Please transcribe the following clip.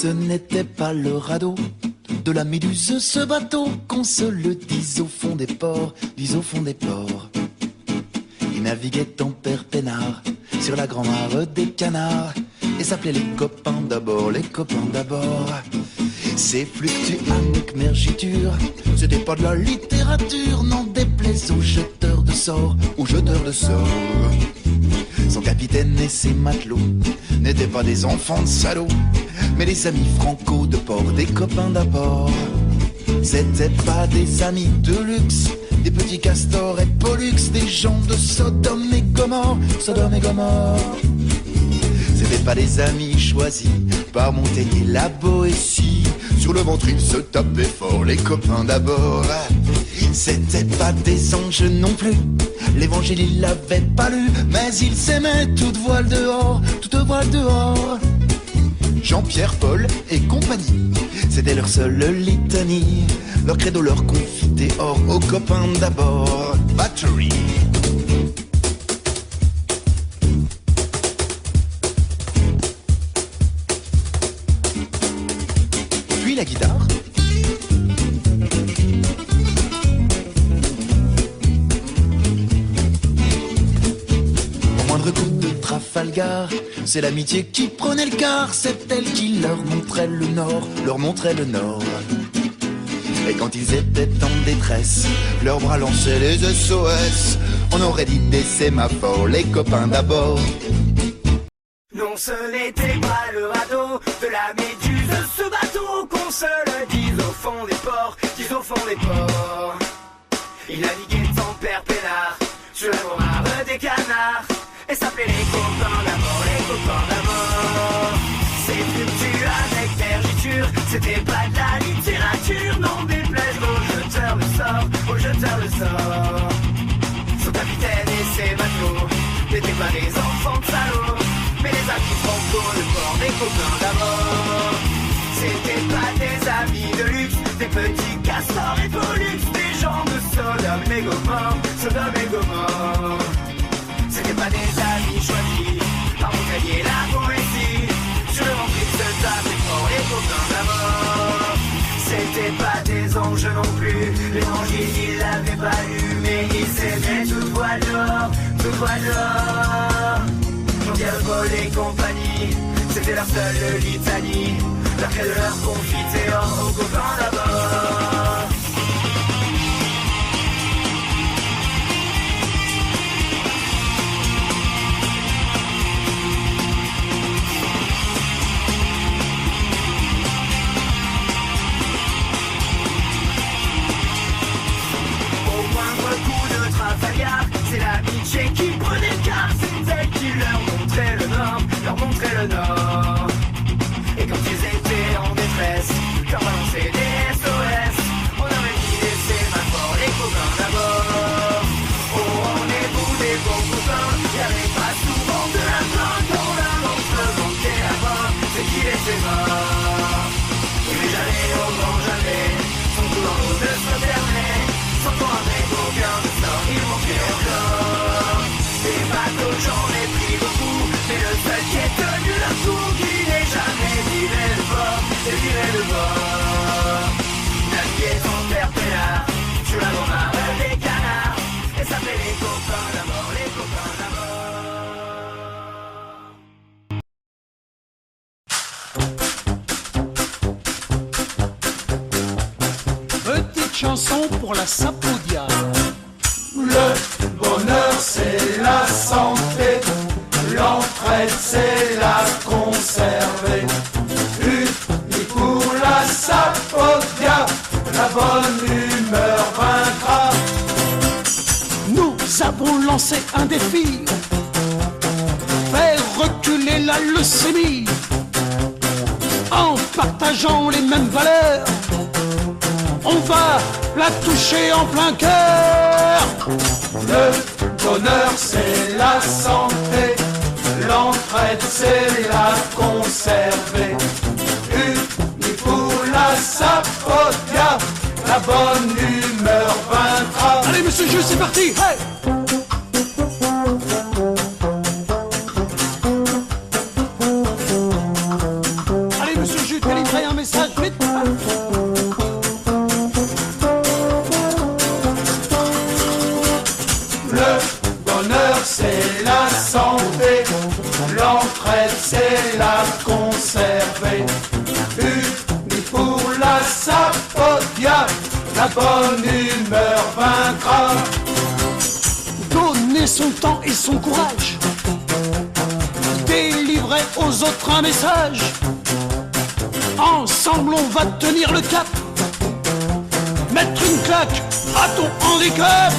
ce n'était pas le radeau de la Méduse, ce bateau, qu'on se le dise au fond des ports, dis au fond des ports. Il naviguait en père peinard sur la grand-mare des canards et s'appelait les copains d'abord, les copains d'abord. Ces fluctuamiques mergitures, c'était pas de la littérature, n'en déplaise aux jeteurs de sorts, aux jeteurs de sorts. Son capitaine et ses matelots n'étaient pas des enfants de salauds, mais des amis franco de port, des copains d'abord. C'étaient pas des amis de luxe, des petits castors et pollux, des gens de Sodome et Gomorre, Sodome et Gomorre. C'étaient pas des amis choisis par Montaigne et la Boétie. Sur le ventre ils se tapaient fort, les copains d'abord. C'étaient pas des anges non plus, l'évangile ils l'avaient pas lu, mais ils s'aimaient toute voile dehors, toute voile dehors. Jean-Pierre, Paul et compagnie, c'était leur seule litanie, leur credo, leur confité or aux copains d'abord. Battery. Puis la guitare. Au moindre coup de Trafalgar, c'est l'amitié qui prenait le quart, c'est elle qui leur montrait le nord, leur montrait le nord. Et quand ils étaient en détresse, leurs bras lançaient les SOS. On aurait dit des sémaphores, les copains d'abord. Non, ce n'était pas le radeau de la Méduse, ce bateau, qu'on se le dise au fond des ports, dise au fond des ports. Il naviguait en père peinard sur la grand-mare des canards et s'appelait les copains d'abord, les copains d'abord. Ces fluctuations avec mergiture, c'était pas de la littérature, non déplaise aux jeteurs de sorts, aux jeteurs de sorts. Son capitaine et ses matelots n'étaient pas des enfants de salauds, mais les amis franco de port, des copains d'abord. C'était pas des amis de luxe, des petits castors et pollux, des gens de Sodome et Gomorre, Sodome et Gomorre. C'était pas des amis choisis par Montaigne et la Boétie. Sur le ventre ils se tapaient fort, les copains d'abord. C'était pas des anges non plus, l'évangile ils l'avaient pas lu, mais ils s'aimaient toute voile d'or, toute voile d'or. Jean-Pierre, Paul et compagnie, c'était leur seule litanie, leur clé de leur confiture aux copains d'abord. Au moindre coup de Trafalgar, c'est l'amitié qui prenait le quart, c'est elle qui leur montrait le nord, leur montrait le nord. Et quand ils étaient en détresse, leur balançait des SOS. On aurait dit des sémaphores, les copains d'abord. Au rendez-vous des bons copains, y'avait pas souvent de la plainte. Quand l'un d'entre eux manquait la mort, c'est qu'il était mort. Mais jamais, au grand jamais, son coup dans l'eau ne se fermait. Sans toi avec aucun de sort, il manquait encore. Des bateaux, j'en ai pris beaucoup, mais le seul qui est tenu leur coup, qui n'est jamais viré de bord, et viré de bord. Naviguait en père peinard sur la grand-mare des canards et s'appelait les copains d'abord, les copains d'abord. Petite chanson pour la Sapoudia. Le bonheur c'est la santé, l'entraide c'est la conserver. Unis pour la Sapodia, la bonne humeur vaincra. Nous avons lancé un défi, faire reculer la leucémie en partageant les mêmes valeurs. On va la toucher en plein cœur. Le bonheur c'est la santé, l'entraide c'est la conserver. Unis pour la Sapodia, la bonne humeur vaincra. Allez monsieur Jules, c'est parti, hey! Allez monsieur Jules, bonne humeur vaincra. Donner son temps et son courage, délivrer aux autres un message. Ensemble on va tenir le cap, mettre une claque à ton handicap.